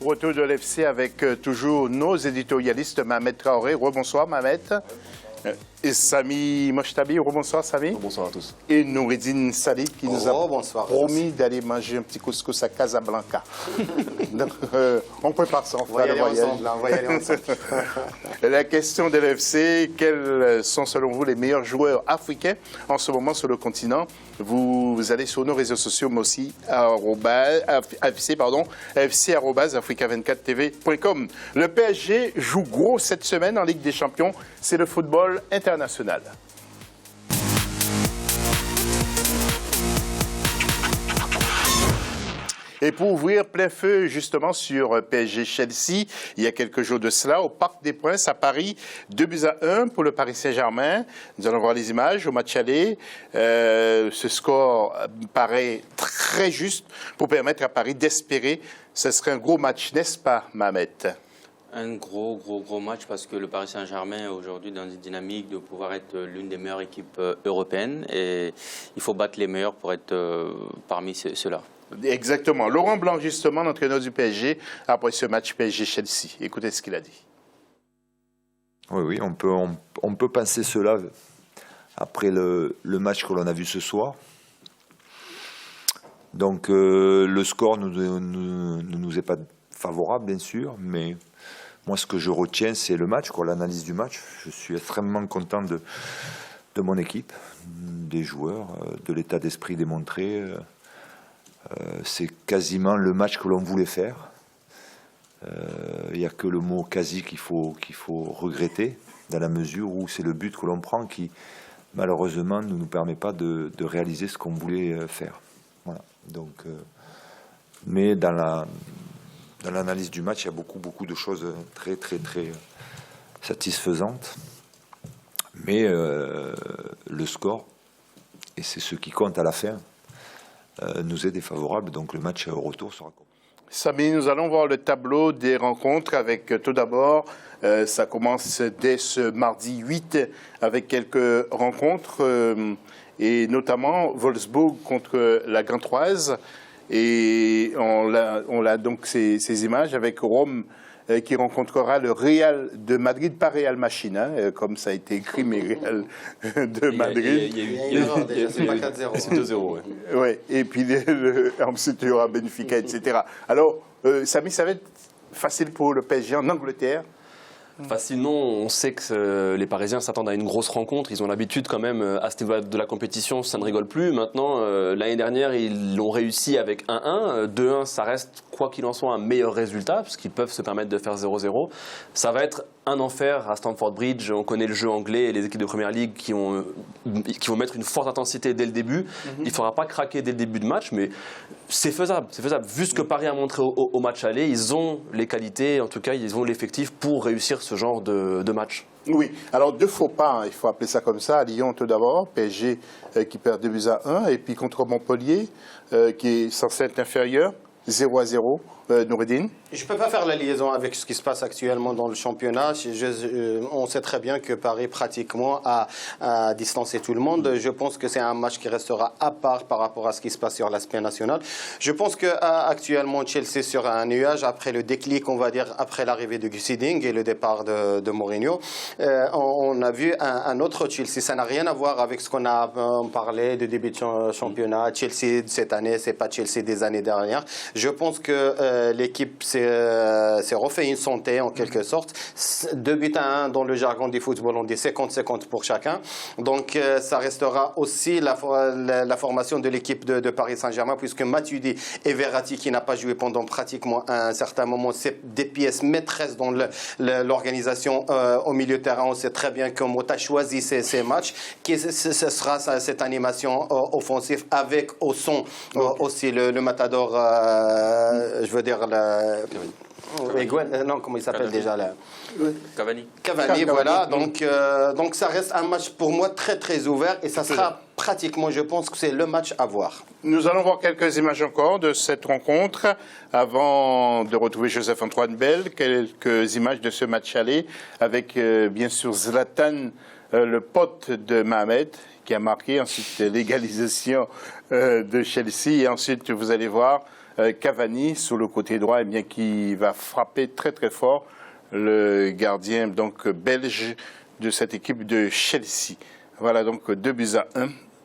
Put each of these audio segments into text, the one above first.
Retour de l'FC avec toujours nos éditorialistes, Mohamed Traoré. Rebonsoir Mohamed. Et Sami Mochtabi. Rebonsoir Sami. Bonsoir à tous. Et Noureddine Salih qui nous a promis d'aller manger un petit couscous à Casablanca. Donc, on prépare ça, on va aller ensemble. On va y aller ensemble. La question de l'FC, quels sont selon vous les meilleurs joueurs africains en ce moment sur le continent? Vous allez sur nos réseaux sociaux, mais aussi fc@africa24tv.com. Le PSG joue gros cette semaine en Ligue des Champions. C'est le football international. Et pour ouvrir plein feu justement sur PSG-Chelsea, il y a quelques jours de cela, au Parc des Princes à Paris, 2-1 pour le Paris Saint-Germain. Nous allons voir les images au match aller. Ce score paraît très juste pour permettre à Paris d'espérer. Ce serait un gros match, n'est-ce pas, Mohamed? Un gros match parce que le Paris Saint-Germain est aujourd'hui dans une dynamique de pouvoir être l'une des meilleures équipes européennes et il faut battre les meilleurs pour être parmi ceux-là. Exactement. Laurent Blanc, justement, l'entraîneur du PSG, après ce match PSG-Chelsea. Écoutez ce qu'il a dit. Oui, on peut penser cela après le match que l'on a vu ce soir. Donc le score ne nous est pas favorable, bien sûr, mais moi ce que je retiens, c'est le match, l'analyse du match. Je suis extrêmement content de mon équipe, des joueurs, de l'état d'esprit démontré. C'est quasiment le match que l'on voulait faire. Il n'y a que le mot quasi qu'il faut regretter, dans la mesure où c'est le but que l'on prend qui, malheureusement, ne nous permet pas de réaliser ce qu'on voulait faire. Voilà. Donc, mais dans l'analyse du match, il y a beaucoup de choses très satisfaisantes. Mais le score, et c'est ce qui compte à la fin, nous est défavorable, donc le match au retour sera compliqué. Samy, nous allons voir le tableau des rencontres avec tout d'abord, ça commence dès ce mardi 8 avec quelques rencontres et notamment Wolfsburg contre la Gantoise et on a donc ces images avec Rome qui rencontrera le Real de Madrid, pas Real Machine, hein, comme ça a été écrit, mais Real de Madrid. Il y a eu une erreur déjà, c'est pas 4-0. C'est 2-0, oui. Ouais, et puis ensuite il y aura Benfica, etc. Alors, Samy, ça va être facile pour le PSG en Angleterre? Facilement, on sait que les Parisiens s'attendent à une grosse rencontre. Ils ont l'habitude quand même, à ce niveau de la compétition, ça ne rigole plus. Maintenant, l'année dernière, ils l'ont réussi avec 1-1. 2-1, ça reste, quoi qu'il en soit, un meilleur résultat, puisqu'ils peuvent se permettre de faire 0-0. Ça va être un enfer à Stamford Bridge. On connaît le jeu anglais et les équipes de Première Ligue qui vont mettre une forte intensité dès le début. Il ne faudra pas craquer dès le début de match, mais c'est faisable. C'est faisable. Vu ce que Paris a montré au match aller, ils ont les qualités, en tout cas, ils ont l'effectif pour réussir ce genre de match. Oui, alors deux faux pas, hein, il faut appeler ça comme ça. À Lyon tout d'abord, PSG qui perd 2-1, et puis contre Montpellier qui est censé être inférieur, 0-0. Noureddine? Je ne peux pas faire la liaison avec ce qui se passe actuellement dans le championnat. On sait très bien que Paris pratiquement a distancé tout le monde. Je pense que c'est un match qui restera à part par rapport à ce qui se passe sur l'aspect national. Je pense qu'actuellement Chelsea sur un nuage après le déclic, on va dire, après l'arrivée de Gus Hiddink et le départ de Mourinho. On a vu un autre Chelsea. Ça n'a rien à voir avec ce qu'on a parlé de début de championnat. Chelsea cette année, c'est pas Chelsea des années dernières. Je pense que l'équipe s'est refait une santé en quelque sorte. 2-1 dans le jargon du football, on dit 50-50 pour chacun. Donc ça restera aussi la formation de l'équipe de Paris Saint-Germain, puisque Matuidi et Verratti, qui n'a pas joué pendant pratiquement un certain moment, c'est des pièces maîtresses dans l'organisation au milieu de terrain. On sait très bien que Mota choisit ces matchs, ce sera cette animation offensive avec au son aussi le matador, je veux dire non, comment il s'appelle déjà là? Cavani, voilà. Donc ça reste un match pour moi très ouvert et ça sera pratiquement, je pense que c'est le match à voir. Nous allons voir quelques images encore de cette rencontre avant de retrouver Joseph-Antoine Bell, quelques images de ce match aller avec bien sûr Zlatan, le pote de Mohamed, qui a marqué, ensuite l'égalisation de Chelsea, et ensuite vous allez voir Cavani sur le côté droit, eh bien, qui va frapper très très fort le gardien donc belge de cette équipe de Chelsea. Voilà donc 2-1.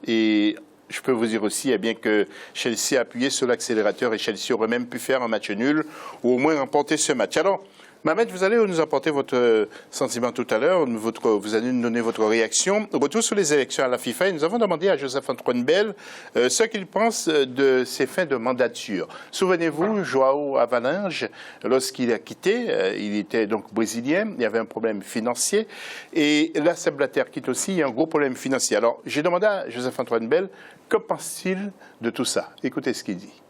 Et je peux vous dire aussi bien que Chelsea a appuyé sur l'accélérateur et Chelsea aurait même pu faire un match nul ou au moins remporter ce match. Alors, Mohamed, vous allez nous apporter votre sentiment tout à l'heure, vous allez nous donner votre réaction. Retour sur les élections à la FIFA, et nous avons demandé à Joseph-Antoine Bell ce qu'il pense de ces fins de mandature. Souvenez-vous, João Avalanche, lorsqu'il a quitté, il était donc brésilien, il y avait un problème financier, et là, Sepp Blatter quitte aussi, il y a un gros problème financier. Alors, j'ai demandé à Joseph-Antoine Bell, que pense-t-il de tout ça? Écoutez ce qu'il dit.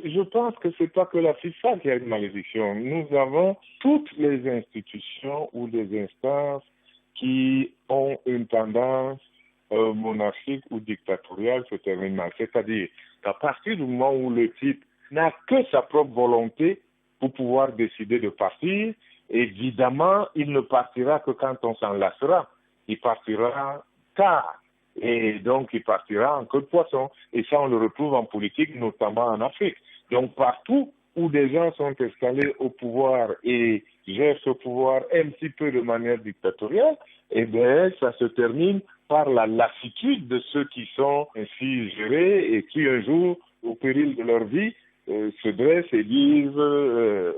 Je pense que ce n'est pas que la FIFA qui a une malédiction. Nous avons toutes les institutions ou les instances qui ont une tendance monarchique ou dictatoriale se termine mal. C'est-à-dire qu'à partir du moment où le type n'a que sa propre volonté pour pouvoir décider de partir, évidemment, il ne partira que quand on s'en lassera. Il partira tard. Et donc, il partira en queue de poisson. Et ça, on le retrouve en politique, notamment en Afrique. Donc, partout où des gens sont installés au pouvoir et gèrent ce pouvoir un petit peu de manière dictatoriale, eh bien, ça se termine par la lassitude de ceux qui sont ainsi gérés et qui, un jour, au péril de leur vie, se dressent et disent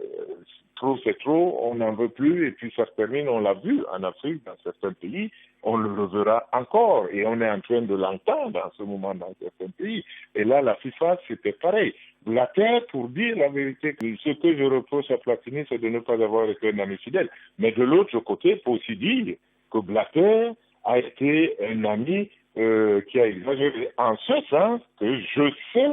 trop c'est trop, on n'en veut plus, et puis ça se termine, on l'a vu en Afrique, dans certains pays, on le reverra encore, et on est en train de l'entendre en ce moment dans certains pays. Et là, la FIFA, c'était pareil. Blatter, pour dire la vérité, ce que je reproche à Platini, c'est de ne pas avoir été un ami fidèle. Mais de l'autre côté, il faut aussi dire que Blatter a été un ami qui a exagéré, en ce sens que je sais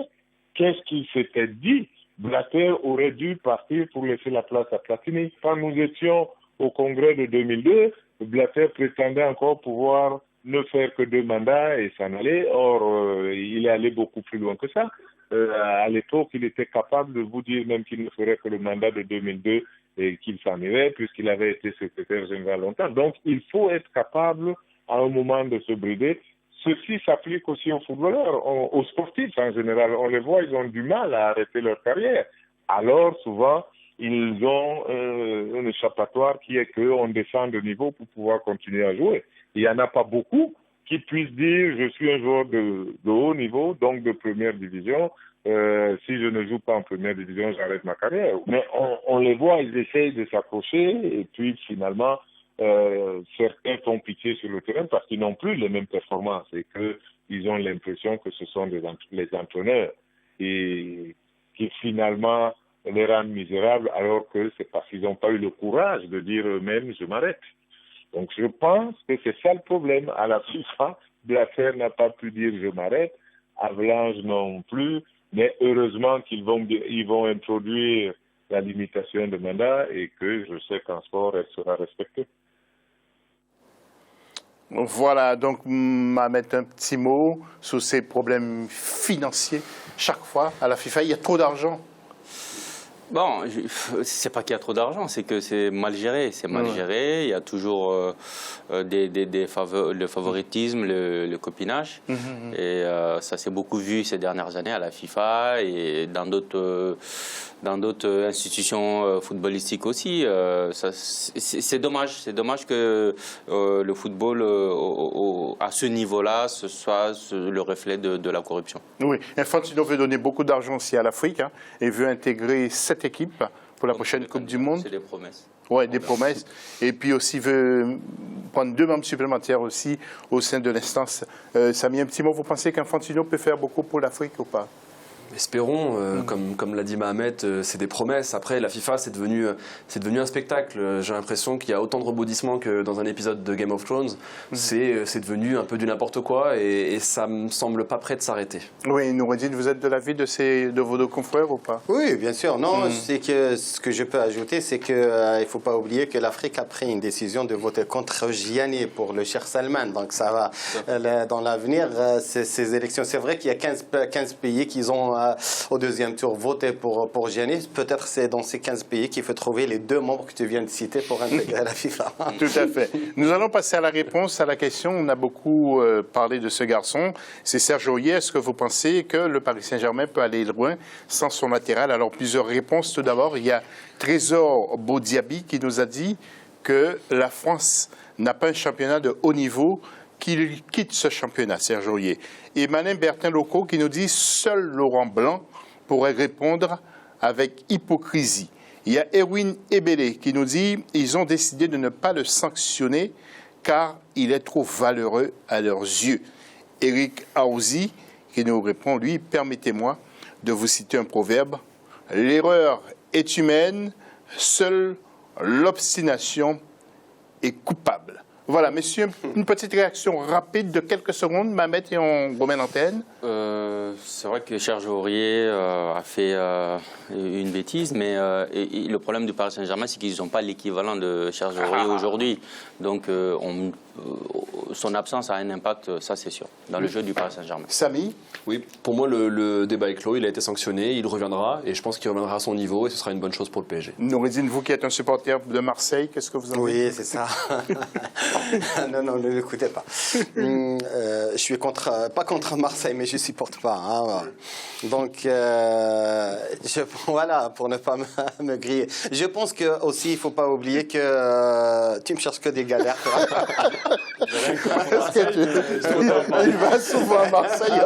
qu'est-ce qu'il s'était dit. Blatter aurait dû partir pour laisser la place à Platini. Quand nous étions au congrès de 2002, Blatter prétendait encore pouvoir ne faire que 2 mandats et s'en aller. Or, il est allé beaucoup plus loin que ça. À l'époque, il était capable de vous dire même qu'il ne ferait que le mandat de 2002 et qu'il s'en irait puisqu'il avait été secrétaire général longtemps. Donc, il faut être capable à un moment de se brider. Ceci s'applique aussi aux footballeurs, aux sportifs en général. On les voit, ils ont du mal à arrêter leur carrière. Alors, souvent, ils ont un échappatoire qui est qu'on descend de niveau pour pouvoir continuer à jouer. Il n'y en a pas beaucoup qui puissent dire « je suis un joueur de haut niveau, donc de première division. Si je ne joue pas en première division, j'arrête ma carrière. » Mais on les voit, ils essayent de s'accrocher et puis finalement, certains font pitié sur le terrain parce qu'ils n'ont plus les mêmes performances et qu'ils ont l'impression que ce sont les entraîneurs qui finalement les rendent misérables alors que c'est parce qu'ils n'ont pas eu le courage de dire eux-mêmes « je m'arrête ». Donc je pense que c'est ça le problème. À la FIFA, Blatter n'a pas pu dire « je m'arrête », Avalanche non plus, mais heureusement qu'ils vont introduire la limitation de mandat et que je sais qu'en sport, elle sera respectée. Voilà, donc mettre un petit mot sur ces problèmes financiers. Chaque fois, à la FIFA, il y a trop d'argent. Bon, c'est pas qu'il y a trop d'argent, c'est que c'est mal géré. C'est mal géré, il y a toujours le favoritisme, le copinage. Et ça s'est beaucoup vu ces dernières années à la FIFA et dans d'autres institutions footballistiques aussi. C'est dommage que le football à ce niveau-là ce soit le reflet de la corruption. Oui, Infantino veut donner beaucoup d'argent aussi à l'Afrique et veut intégrer 7 équipes pour la prochaine Coupe du Monde. C'est des promesses. Oui, des promesses. Et puis aussi veut prendre 2 membres supplémentaires aussi au sein de l'instance. Samy, un petit mot, vous pensez qu'Infantino peut faire beaucoup pour l'Afrique ou pas? Espérons, comme l'a dit Mohamed, c'est des promesses. Après, la FIFA, c'est devenu un spectacle. J'ai l'impression qu'il y a autant de rebondissements que dans un épisode de Game of Thrones. C'est devenu un peu du n'importe quoi et ça me semble pas prêt de s'arrêter. Oui, Noureddine, vous êtes de l'avis de vos 2 confrères ou pas? Oui, bien sûr. Non, c'est que ce que je peux ajouter, c'est qu'il ne faut pas oublier que l'Afrique a pris une décision de voter contre Gianni pour le cher Salman. Donc ça va, dans l'avenir, ces élections, c'est vrai qu'il y a 15 pays qui ont au deuxième tour voter pour Giannis, peut-être c'est dans ces 15 pays qu'il faut trouver les 2 membres que tu viens de citer pour intégrer la FIFA. Tout à fait. Nous allons passer à la réponse à la question. On a beaucoup parlé de ce garçon. C'est Serge Aurier. Est-ce que vous pensez que le Paris Saint-Germain peut aller loin sans son latéral? Alors, plusieurs réponses. Tout d'abord, il y a Trésor Bodiaby qui nous a dit que la France n'a pas un championnat de haut niveau, qu'il quitte ce championnat, Serge Aurier. Et Manin Bertin-Locaux qui nous dit « Seul Laurent Blanc pourrait répondre avec hypocrisie ». Il y a Erwin Ebele qui nous dit « Ils ont décidé de ne pas le sanctionner car il est trop valeureux à leurs yeux ». Eric Aouzi qui nous répond, lui, « Permettez-moi de vous citer un proverbe. L'erreur est humaine, seule l'obstination est coupable. » Voilà, messieurs, une petite réaction rapide de quelques secondes, Mamet, et on remet l'antenne. C'est vrai que Serge Aurier a fait une bêtise, mais le problème du Paris Saint-Germain, c'est qu'ils n'ont pas l'équivalent de Serge Aurier aujourd'hui. Donc, son absence a un impact, ça c'est sûr, dans le jeu du Paris Saint-Germain. Samy? Oui, pour moi, le débat est clos. Il a été sanctionné, il reviendra, et je pense qu'il reviendra à son niveau, et ce sera une bonne chose pour le PSG. Noureddine, vous qui êtes un supporter de Marseille, qu'est-ce que vous en dites? Oui, c'est ça. Non, ne l'écoutez pas. Je suis pas contre Marseille, mais je supporte pas. Hein. Donc, voilà, pour ne pas me griller. Je pense que aussi, il faut pas oublier que tu me cherches que des galères. Il va souvent à Marseille.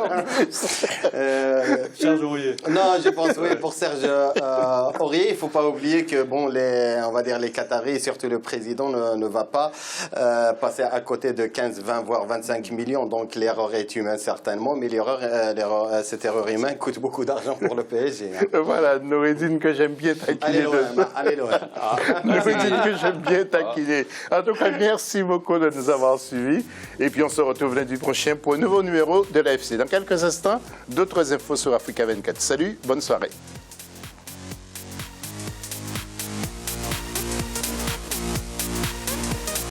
Serge Aurier. Non, je pense, oui, pour Serge Aurier, il ne faut pas oublier que, bon, on va dire les Qataris, surtout le président, ne va pas passer à côté de 15, 20, voire 25 millions. Donc, l'erreur est humaine, certainement, mais cette erreur humaine coûte beaucoup d'argent pour le PSG. Hein. Voilà, Noureddine que j'aime bien taquiner. Allez, loin. Noureddine que j'aime bien taquiner. En tout cas, merci beaucoup de nous avoir suivis. Et puis, on se retrouve lundi prochain pour un nouveau numéro de l'AFC. Dans quelques instants, d'autres infos sur Africa 24. Salut, bonne soirée.